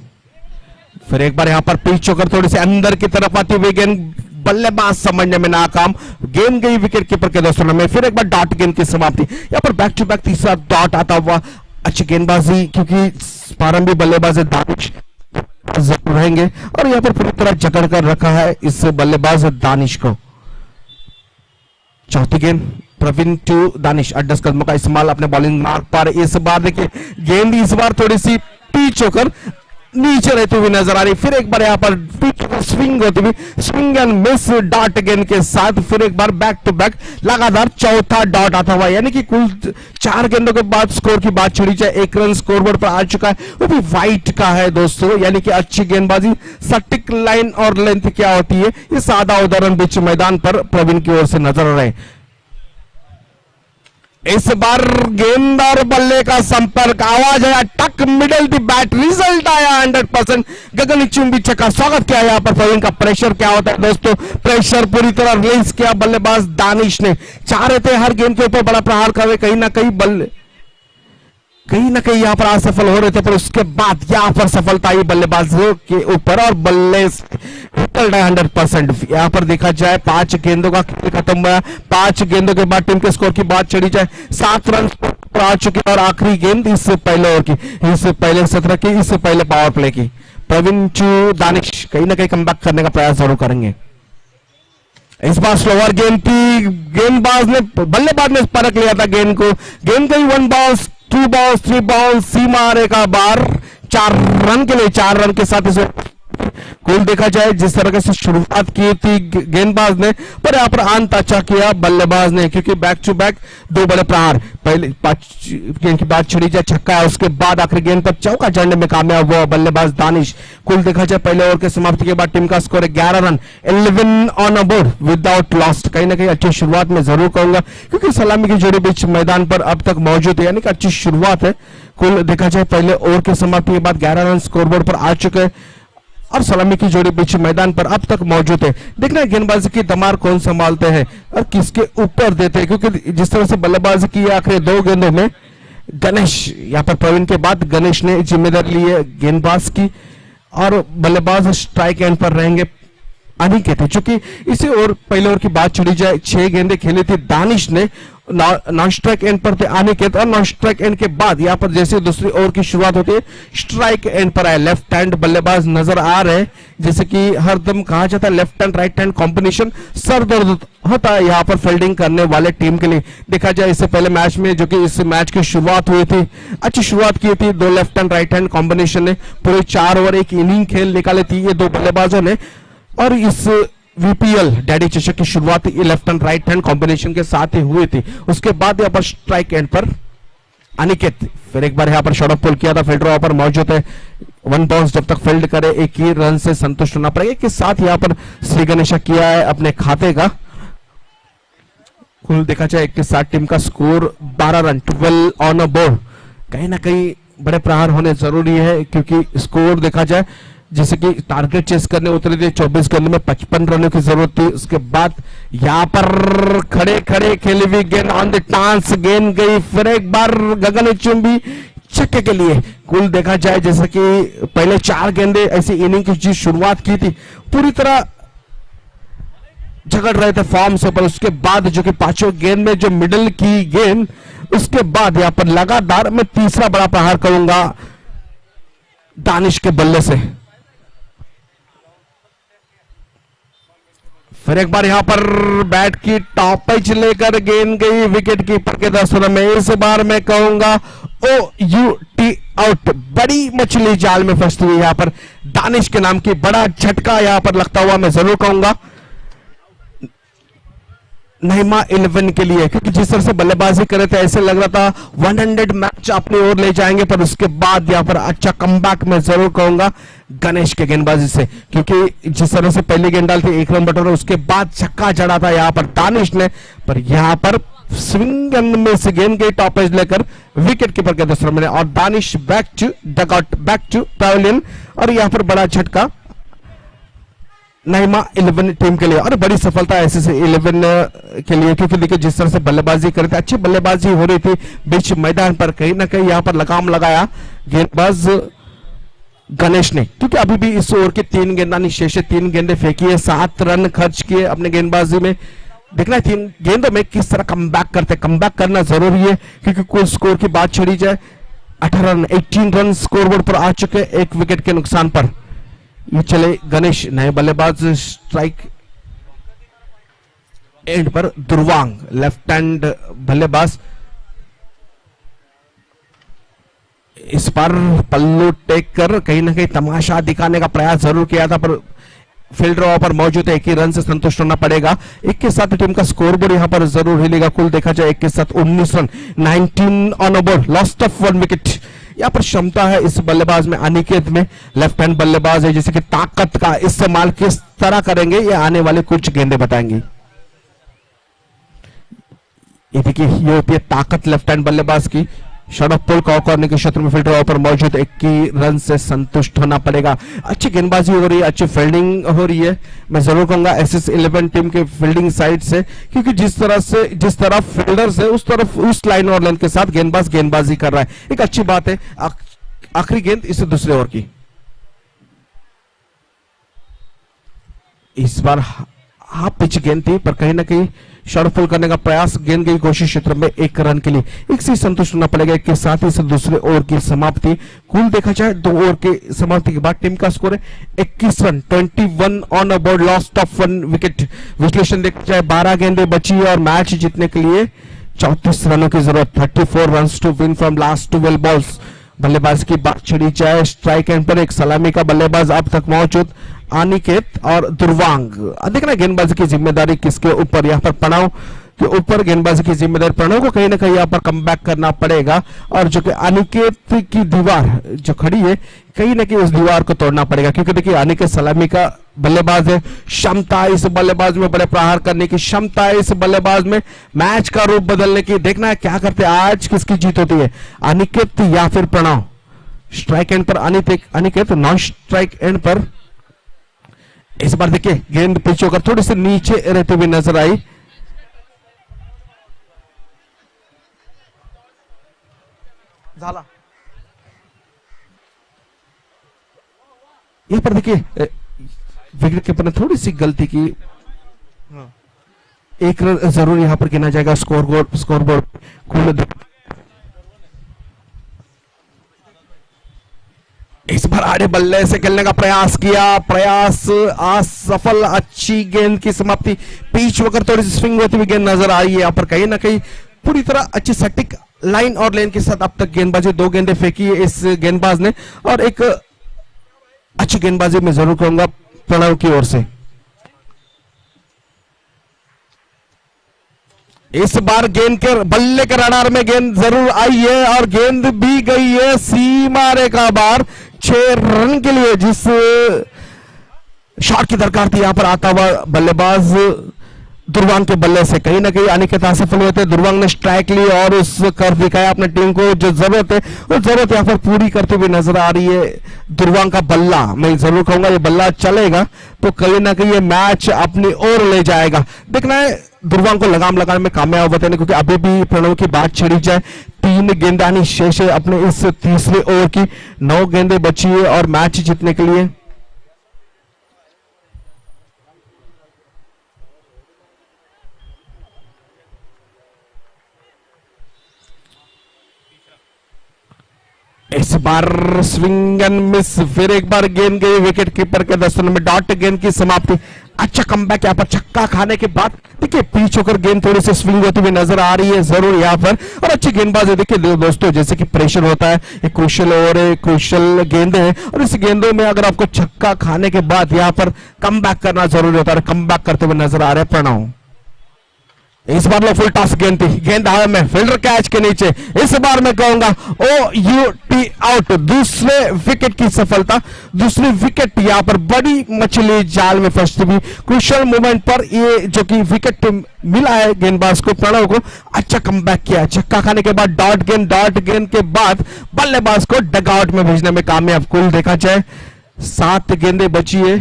फिर एक बार यहां पर पिच होकर थोड़ी सी अंदर की तरफ आती हुई गेंद, बल्लेबाज समझने में नाकाम, गेंद गई विकेट कीपर के दोस्तों में। फिर एक बार डॉट गेंद की समाप्ति। यहां पर बैक टू बैक तीसरा डॉट आता हुआ, अच्छी गेंदबाजी, क्योंकि प्रारंभिक बल्लेबाज दानिश जरूर रहेंगे और यहां पर पूरी तरह जकड़ कर रखा है इस बल्लेबाज दानिश को। चौथी गेंद प्रवीण टू दानिश, 10 कदमों का इस्तेमाल अपने बॉलिंग मार्क पर। इस बार देखिए गेंद इस बार थोड़ी सी पिच होकर नीचे रहती हुई नजर आ रही। फिर एक बार यहां पर स्विंग होती हुई, स्विंग एंड मिस डॉट गेंद के साथ फिर एक बार बैक टू बैक लगातार चौथा डॉट आता हुआ, यानी कि कुल 4 गेंदों के बाद स्कोर की बात छिड़ी जाए, 1 रन स्कोरबोर्ड पर आ चुका है, वो भी वाइट का है दोस्तों। यानी कि अच्छी गेंदबाजी, सटीक लाइन और लेंथ क्या होती है, ये सादा उदाहरण बीच मैदान पर प्रवीण की ओर से नजर आ रहे हैं। इस बार गेंद और बल्ले का संपर्क, आवाज आया टक, मिडल द बैट, रिजल्ट आया 100%। गगन चुंबी छक्का। स्वागत किया यहां पर प्रवीण का। प्रेशर क्या होता है दोस्तों, प्रेशर पूरी तरह रिलीज किया बल्लेबाज दानिश ने। चाह रहे थे हर गेंद के ऊपर बड़ा प्रहार करे, कहीं ना कहीं यहां पर असफल हो रहे थे, पर उसके बाद यहां पर सफलता आई बल्लेबाजों के ऊपर और बल्ले 100%। यहां पर देखा जाए 5 गेंदों का खेल खत्म हुआ। 5 गेंदों के बाद टीम के स्कोर की बात चढ़ी जाए, 7 रन पर आ चुके और आखिरी गेंद इससे पहले ओवर की, इससे पहले सत्र की, इससे पहले पावर प्ले की। प्रवीण टू दानिश कहीं ना कहीं कमबैक करने का प्रयास जरूर करेंगे। इस बार स्लोअर गेंद थी, बल्लेबाज ने परख लिया था गेंद को। गेंद गई 1 बॉल 2 बॉल 3 बॉल, सीमा रेखा बार, 4 रन के लिए, 4 रन के साथ इसे कुल देखा जाए जिस तरह से शुरुआत की थी गेंदबाज ने, पर यहां पर अंत अच्छा किया बल्लेबाज ने, क्योंकि बैक टू बैक 2 बड़े प्रहार। पहले 5 गेंद की बात छिड़ी जाए छक्का है, उसके बाद आखिरी गेंद पर चौका जड़ने में कामयाब हुआ बल्लेबाज दानिश। कुल देखा जाए पहले ओवर के समाप्ति के बाद टीम का score 11 run, 11 on a board without lost. कहीं ना कहीं अच्छी शुरुआत में जरूर कहूंगा, क्योंकि सलामी की जोड़ी बीच मैदान पर अब तक मौजूद है, यानी कि अच्छी शुरुआत है। कुल देखा जाए पहले ओवर के समाप्ति के बाद 11 रन स्कोरबोर्ड पर आ चुके हैं और सलामी की जोड़ी बीच मैदान पर अब तक मौजूद है। देखना है गेंदबाजी की दमार कौन संभालते हैं और किसके ऊपर देते हैं, क्योंकि जिस तरह से बल्लेबाजी की आखिरी 2 गेंदों में गणेश, यहां पर प्रवीण के बाद गणेश ने जिम्मेदारी ली है गेंदबाज की। और बल्लेबाज स्ट्राइक एंड पर रहेंगे अनिकेत है, चूंकि इसे और पहले ओवर की बात चली जाए, 6 गेंदें खेली थी दानिश ने, नॉन स्ट्राइक एंड पर थे अनिकेत, और नॉन स्ट्राइक एंड के बाद यहां पर जैसे दूसरी ओवर की शुरुआत होती है स्ट्राइक एंड पर आए लेफ्ट हैंड बल्लेबाज नजर आ रहे हैं। जैसे कि हरदम कहा जाता है left hand right hand combination sir दर्द होता है यहाँ पर फील्डिंग करने वाले टीम के लिए। देखा जाए इससे पहले मैच में, जो कि इस मैच की शुरुआत हुई थी, अच्छी शुरुआत की थी दो left hand right hand combination ने, पूरे 4 ओवर एक इनिंग खेल निकाली थी ये दो बल्लेबाजों ने। और इस वीपीएल डैडी चषक की शुरुआत left and right hand combination के साथ ही हुई थी। उसके बाद यहां पर स्ट्राइक एंड पर अनिकेत, फिर एक बार यहां पर शॉर्ट ऑफ पुल किया था, फील्डर वहां पर मौजूद है, 1 बाउंस जब तक फील्ड करे एक ही रन से संतुष्ट होना पड़ेगा। के साथ यहां पर श्री गणेशा किया है अपने खाते का। कुल देखा जाए के साथ टीम का score 12 run, 12 on a board. कहीं ना कहीं बड़े प्रहार होने जरूरी है, क्योंकि स्कोर देखा जाए जैसे कि टारगेट चेस करने उतरे थे, 24 गेंद में 55 रनों की जरूरत थी। उसके बाद यहां पर खड़े खड़े खेली हुई गेंद ऑन द टांस, गेंद गई फिर एक बार गगनचुंबी छक्के के लिए। कुल देखा जाए जैसे कि पहले 4 गेंदे ऐसी इनिंग की जो शुरुआत की थी पूरी तरह झगड़ रहे थे फॉर्म से, पर उसके बाद जो कि 5वें गेंद में जो मिडल की गेंद, उसके बाद यहां पर लगातार मैं तीसरा बड़ा प्रहार करूंगा दानिश के बल्ले से। फिर एक बार यहां पर बैट की टॉप पिच लेकर गेंद गई विकेट कीपर के दस्तों में। इस बार मैं कहूंगा OUT आउट, बड़ी मछली जाल में फंसती हुई यहां पर दानिश के नाम की बड़ा झटका यहां पर लगता हुआ मैं जरूर कहूंगा नईमा 11 के लिए, क्योंकि जिस तरह से बल्लेबाजी करे थे ऐसे लग रहा था 100 मैच अपनी ओर ले जाएंगे, पर उसके बाद यहां पर अच्छा कमबैक मैं जरूर कहूंगा गणेश के गेंदबाजी से, क्योंकि जिस तरह से पहली गेंद डालती 1 रन बटोरा, उसके बाद छक्का जड़ा था यहां पर दानिश ने, पर यहां पर स्विंग में से गेंद गई टॉप एज लेकर विकेट कीपर के दस्तों में, और Danish back to dugout, back to pavilion. और यहां पर बड़ा झटका नईमा 11 टीम के लिए, और बड़ी सफलता एसएससी 11 के लिए, क्योंकि देखिए जिस तरह से बल्लेबाजी करते, अच्छी बल्लेबाजी हो रही थी बीच मैदान पर, कहीं ना कहीं यहां पर लगाम लगाया गेंदबाज गणेश ने, क्योंकि अभी भी इस ओवर के 3 गेंदानी शेष है, 3 गेंदे फेंकी है, 7 रन खर्च किए अपने गेंदबाजी में। देखना है 3 गेंदों में किस तरह कमबैक करते, कमबैक करना जरूरी है, क्योंकि कुल स्कोर की बात छड़ी जाए 18 रन, 18 रन स्कोरबोर्ड पर आ चुके 1 विकेट के नुकसान पर। ये चले गणेश, नए बल्लेबाज स्ट्राइक एंड पर दुर्वांग लेफ्ट हैंड बल्लेबाज, इस पर पल्लू टेक कर कहीं ना कहीं तमाशा दिखाने का प्रयास जरूर किया था, पर फील्डर वहां पर मौजूद है, 1 ही रन से संतुष्ट होना पड़ेगा। 1 के साथ टीम का स्कोरबोर्ड यहां पर जरूर हिलेगा। कुल देखा जाए 1 के साथ 19 run, 19 on a board, lost of 1 wicket. यहां पर क्षमता है इस बल्लेबाज में, अनिकेत में, लेफ्ट हैंड बल्लेबाज है, जैसे कि ताकत का इस्तेमाल किस तरह करेंगे ये आने वाले कुछ गेंदे बताएंगे। ये देखिए ये होती है ताकत लेफ्ट हैंड बल्लेबाज की। शॉर्ट ऑफ पुल कॉर्नर के क्षेत्र में फील्डर वहां पर मौजूद, 21 रन से संतुष्ट होना पड़ेगा। अच्छी गेंदबाजी हो रही है, अच्छी फील्डिंग हो रही है, मैं जरूर कहूंगा एसएस 11 टीम के फील्डिंग साइड से, क्योंकि जिस तरफ फील्डर्स है उस तरफ उस लाइन और लेंथ के साथ गेंदबाज गेंदबाजी कर रहा है, एक अच्छी बात है। आखिरी गेंद इस दूसरे ओवर की, इस बार हाफ पिच गेंद थी, पर कहीं ना कहीं शॉर्ट पुल करने का प्रयास, गेंद गई कोशिश क्षेत्र में 1 रन के लिए, 1 से संतुष्ट होना पड़ेगा। 1 के साथ ही इस दूसरे ओवर की समाप्ति। कुल देखा जाए 2 ओवर के समाप्ति के बाद टीम का स्कोर है 21 run, 21 on a board, lost of 1 wicket. विश्लेषण देखा जाए 12 गेंदें बची और मैच जीतने के लिए 34 रनों की जरूरत, 34 run to win from last 12 balls. बल्लेबाज की बात छड़ी जाए, स्ट्राइक एंड पर एक सलामी का बल्लेबाज अब तक मौजूद अनिकेत और दुर्वांग। देखना गेंदबाजी की जिम्मेदारी किसके ऊपर, यहाँ पर प्रणव के ऊपर गेंदबाजी की जिम्मेदारी, प्रणव को कहीं ना कहीं यहाँ पर कमबैक करना पड़ेगा, और जो कि अनिकेत की दीवार जो खड़ी है कहीं ना कहीं उस दीवार को तोड़ना पड़ेगा, क्योंकि देखिए अनिकेत सलामी का बल्लेबाज है, क्षमता इस बल्लेबाज में, बड़े प्रहार करने की क्षमता है इस बल्लेबाज में, मैच का रूप बदलने की। देखना है क्या करते हैं आज, किसकी जीत होती है, अनिकेत या फिर प्रणव। स्ट्राइक एंड पर अनिकेत, नॉन स्ट्राइक एंड पर इस बार देखिए गेंद पिच होकर थोड़ी सी नीचे रहते हुए नजर आई। झाला यहाँ पर देखिए विकेट कीपर ने थोड़ी सी गलती की, एक रन जरूर यहाँ पर गिना जाएगा स्कोर बोर्ड खुले। इस बार आड़े बल्ले से खेलने का प्रयास किया, प्रयास असफल, अच्छी गेंद की समाप्ति। पिच वगैरह थोड़ी सी स्विंग होती हुई गेंद नजर आ रही है यहाँ पर, कहीं ना कहीं पूरी तरह अच्छी सटीक लाइन और लेन के साथ अब तक गेंदबाजी, 2 गेंदें फेंकी है इस गेंदबाज ने, और एक अच्छी गेंदबाजी मैं जरूर कहूंगा प्रणव की ओर से। इस बार गेंद के बल्ले के रडार में गेंद जरूर आई है और गेंद भी गई है सीमा रेखा बाहर 6 रन के लिए। जिस शॉट की दरकार थी यहां पर आता हुआ बल्लेबाज दुर्वांग के बल्ले से कहीं ना कहीं अनिकेत असफल हुए थे। दुर्वांग ने स्ट्राइक ली और उस कर दिखाया अपने टीम को जो जरूरत है वो जरूरत यहां पर पूरी करते हुए नजर आ रही है। दुर्वांग का बल्ला, मैं जरूर कहूंगा ये बल्ला चलेगा तो कहीं ना कहीं ये मैच अपनी ओर ले जाएगा। देखना है दुर्वांग को लगाम लगाने में कामयाब होते हैं, क्योंकि अभी भी प्रणव की बात छिड़ी जाए 3 गेंदानी शेष है अपने इस तीसरे ओवर की, 9 गेंदें बची है और मैच जीतने के लिए। इस बार स्विंग एंड मिस, फिर एक बार गेंद गई विकेट कीपर के दस्तों में, डॉट गेंद की समाप्ति। अच्छा कमबैक यहाँ पर छक्का खाने के बाद देखिए पीछ होकर गेंद थोड़ी सी स्विंग होती हुई नजर आ रही है जरूर यहाँ पर, और अच्छी गेंदबाजी। देखिए दोस्तों जैसे कि प्रेशर होता है, एक क्रूशियल ओवर है, क्रूशियल गेंद है, और इस गेंदों में अगर आपको छक्का खाने के बाद यहाँ पर कमबैक करना जरूरी होता है। कमबैक करते हुए नजर आ रहे हैं प्रणव। इस बार लो फुल टॉस गेंद थी, गेंद हवा में, फील्डर कैच के नीचे। इस बार मैं कहूंगा OUT आउट, दूसरे विकेट की सफलता, दूसरी विकेट यहां पर बड़ी मछली जाल में फंसती हुई क्रूशियल मोमेंट पर ये जो कि विकेट मिला है गेंदबाज को, प्रणव को। अच्छा कमबैक किया, छक्का खाने के बाद डॉट गेंद के बाद बल्लेबाज को डगआउट में भेजने में कामयाब। कुल देखा जाए 7 गेंदें बची है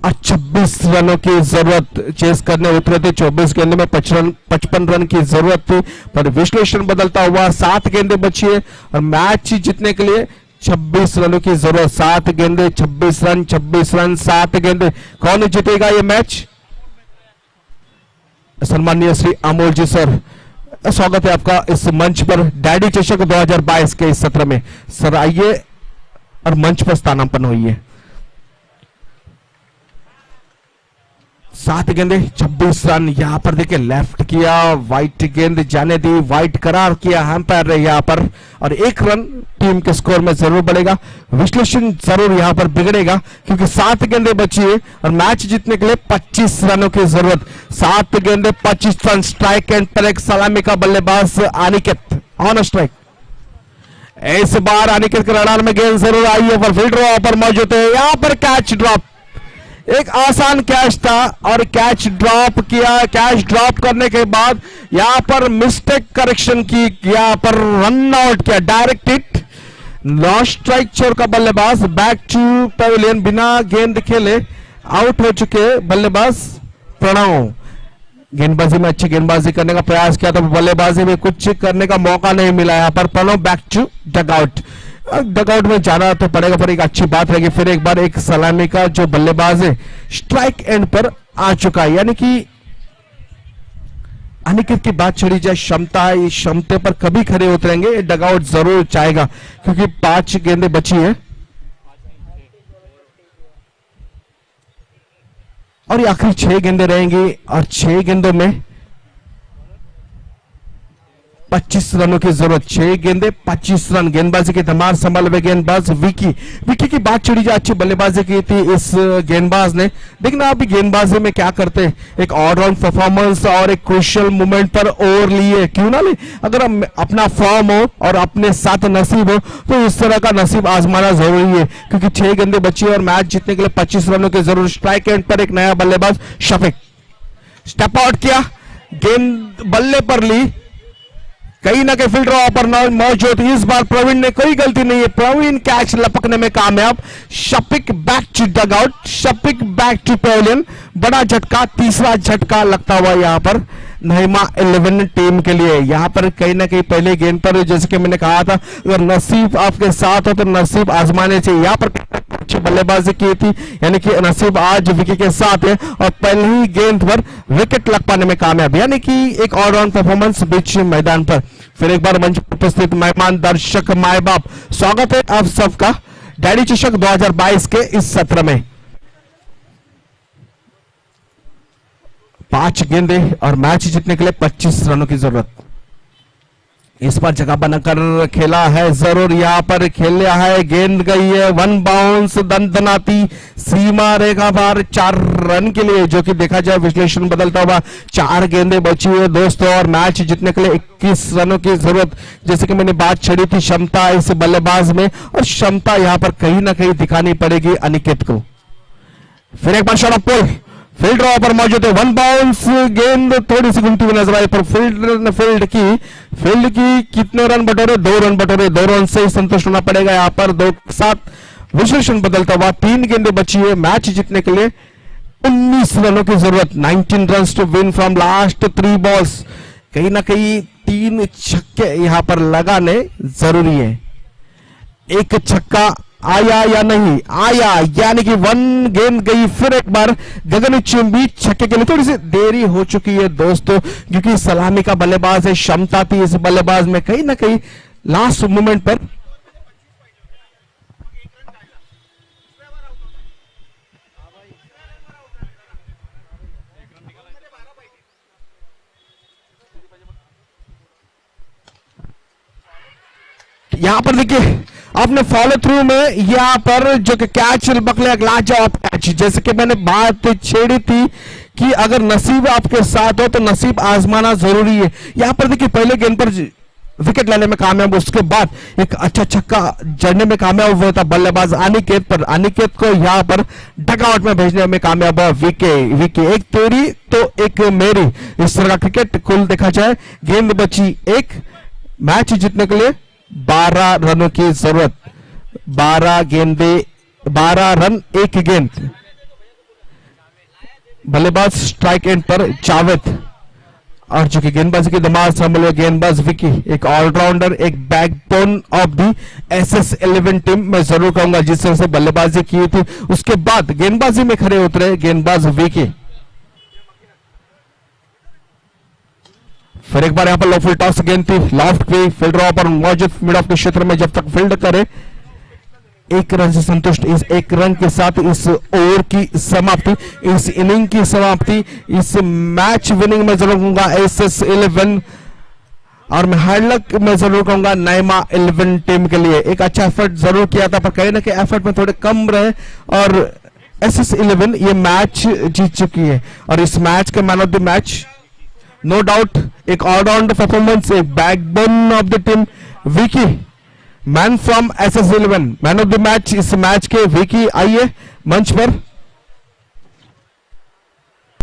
और 26 रनों की जरूरत, चेस करने उतरे थे 24 गेंदों में 55 रन की जरूरत थी, पर विश्लेषण बदलता हुआ 7 गेंदें बची है और मैच जीतने के लिए 26 रनों की जरूरत। 7 गेंदें 26 रन, 26 रन 7 गेंदें, कौन जीतेगा ये मैच? सम्माननीय श्री अमोल जी सर, स्वागत है आपका इस मंच पर डैडी चषक 2022 के इस सत्र में। सर आइए और मंच पर स्थानापन्न होइए। 7 गेंदे 26 रन, यहां पर देखिए लेफ्ट किया, वाइट गेंद जाने दी, वाइट करार किया एम्पायर ने यहां पर, और 1 रन टीम के स्कोर में जरूर बढ़ेगा। विश्लेषण जरूर यहां पर बिगड़ेगा क्योंकि 7 गेंदे बची है और मैच जीतने के लिए 25 रनों की जरूरत। 7 गेंदे 25 रन, स्ट्राइक एंड पर एक सलामी का बल्लेबाज अनिकेत ऑन स्ट्राइक। इस बार अनिकेत के रडार में गेंद जरूर आई है पर फील्डर पर मौजूद है। यहां पर कैच ड्रॉप, एक आसान कैच था और कैच ड्रॉप किया। कैच ड्रॉप करने के बाद यहां पर मिस्टेक करेक्शन की, यहां पर रन आउट किया, डायरेक्ट हिट, नॉन स्ट्राइक छोर का बल्लेबाज, बैक टू पेविलियन, बिना गेंद खेले आउट हो चुके बल्लेबाज प्रणव। गेंदबाजी में अच्छी गेंदबाजी करने का प्रयास किया तो बल्लेबाजी में कुछ करने का मौका नहीं मिला। यहां पर Pranav back to dugout, dugout में जाना तो पड़ेगा, पर एक अच्छी बात रहेगी फिर एक बार एक सलामी का जो बल्लेबाज है स्ट्राइक एंड पर आ चुका है। यानी कि अनिकेत की बात छड़ी जाए, क्षमता है, इस क्षमते पर कभी खड़े उतरेंगे, डगआउट जरूर चाहेगा क्योंकि 5 गेंदें बची है और ये आखिरी 6 गेंदें रहेंगी और 6 गेंदों में 25 रनों की जरूरत। 6 गेंदे 25 रन, गेंदबाजी की धमार संभाल हुए गेंदबाज विकी की बात छिड़ी जाए, अच्छी बल्लेबाजी की थी इस गेंदबाज ने। देखना अभी गेंदबाजी में क्या करते हैं, एक ऑलराउंड परफॉर्मेंस और एक क्रूशियल मोमेंट पर ओवर लिए, क्यों ना ले। अगर अपना फॉर्म हो और अपने साथ नसीब हो तो इस तरह का नसीब आजमाना जरूरी है क्योंकि 6 गेंदे बची और मैच जीतने के लिए 25 रनों की जरूरत। स्ट्राइक एंड पर एक नया बल्लेबाज शफीक स्टेप आउट किया, गेंद बल्ले पर ली, कहीं ना कहीं फील्डर पर मौजूद। इस बार प्रवीण ने कोई गलती नहीं है, प्रवीण कैच लपकने में कामयाब। Shafiq back to dugout, Shafiq back to pavilion, बड़ा झटका, तीसरा झटका लगता हुआ यहाँ पर नईमा 11 टीम के लिए। यहाँ पर कहीं ना कहीं पहले गेंद पर जैसे कि मैंने कहा था, अगर नसीब आपके साथ हो तो नसीब आजमाने चाहिए। यहाँ पर अच्छी बल्लेबाजी की थी, यानी कि नसीब आज विकेट के साथ है और पहले ही गेंद पर विकेट लग पाने में कामयाब, यानी कि एक ऑलराउंड परफॉर्मेंस बीच मैदान पर। फिर एक बार मंच पर उपस्थित मेहमान, दर्शक, माए बाप, स्वागत है आप सबका डैडी चषक 2022 के इस सत्र में। 5 गेंदे और मैच जीतने के लिए 25 रनों की जरूरत। इस पर जगह बनाकर खेला है, जरूर यहाँ पर खेल लिया है, गेंद गई है, 1 बाउंस, दंदनाती सीमा रेखा पार 4 रन के लिए, जो कि देखा जाए विश्लेषण बदलता हुआ 4 गेंदें बची हुई है दोस्तों और मैच जीतने के लिए 21 रनों की जरूरत। जैसे कि मैंने बात छेड़ी थी क्षमता इस बल्लेबाज में, और क्षमता यहाँ पर कहीं ना कहीं दिखानी पड़ेगी अनिकेत को। फिर एक बार shot of pole, field draw पर मौजूद है, 1 बाउंस, गेंद थोड़ी सी घूमती हुई नजर आई, पर फील्ड की कितने रन बटोरे? 2 रन बटोरे, 2 रन से ही संतुष्ट होना पड़ेगा यहाँ पर। 2 के साथ विश्लेषण बदलता हुआ 3 गेंदें बची है, मैच जीतने के लिए 19 रनों की जरूरत। 19 run to win from last 3 balls. कहीं ना कहीं 3 छक्के यहाँ पर लगाने जरूरी है। एक छक्का आया या नहीं आया, यानी कि 1 गेंद गई। फिर एक बार गगनचुंबी छक्के के लिए थोड़ी सी देरी हो चुकी है दोस्तों, क्योंकि सलामी का बल्लेबाज है, क्षमता थी इस बल्लेबाज में, कहीं ना कहीं लास्ट मोमेंट पर यहां पर देखिए आपने फॉलो थ्रू में यहाँ पर जो कि कैच बकले अगला जवाब कैच, जैसे कि मैंने बात छेड़ी थी कि अगर नसीब आपके साथ हो तो नसीब आजमाना जरूरी है। यहाँ पर देखिए पहले गेंद पर विकेट लेने में कामयाब, उसके बाद एक अच्छा छक्का जड़ने में कामयाब हुआ था बल्लेबाज अनिकेत पर। अनिकेत को यहाँ पर डगआउट में भेजने में कामयाब हुआ विके। एक तेरी तो एक मेरी, इस तरह का क्रिकेट कुल देखा जाए गेंद बची 1, मैच जीतने के लिए 12 रनों की जरूरत। 12 गेंदे, 12 रन 1 गेंद। बल्लेबाज स्ट्राइक एंड पर जावेद, और जो कि गेंदबाजी की धमाल संभल गेंदबाज विकी, एक ऑलराउंडर, एक backbone of the SS11 team मैं जरूर कहूंगा, जिस तरह से बल्लेबाजी की थी उसके बाद गेंदबाजी में खड़े उतरे गेंदबाज विकी। फिर एक बार यहां पर लो फुल टॉस गेंद थी, लॉफ्ट पे फील्ड ड्रॉ पर मौजूद मिड ऑफ के क्षेत्र में, जब तक फील्ड करे 1 रन से संतुष्ट। इस 1 रन के साथ इस ओवर की समाप्ति, इस इनिंग की समाप्ति, इस मैच विनिंग में जरूर कहूंगा SS11, और मैं हार्ड लक में जरूर कहूंगा नईमा 11 टीम के लिए। एक अच्छा एफर्ट जरूर किया था, पर कहीं ना कहीं एफर्ट में थोड़े कम रहे, और SS11 ये मैच जीत चुकी है, और इस मैच के man of the match no doubt एक ऑलराउंड परफॉर्मेंस, एक backbone of the team Vicky, man from SS11, man of the match इस मैच के विकी। आइए मंच पर।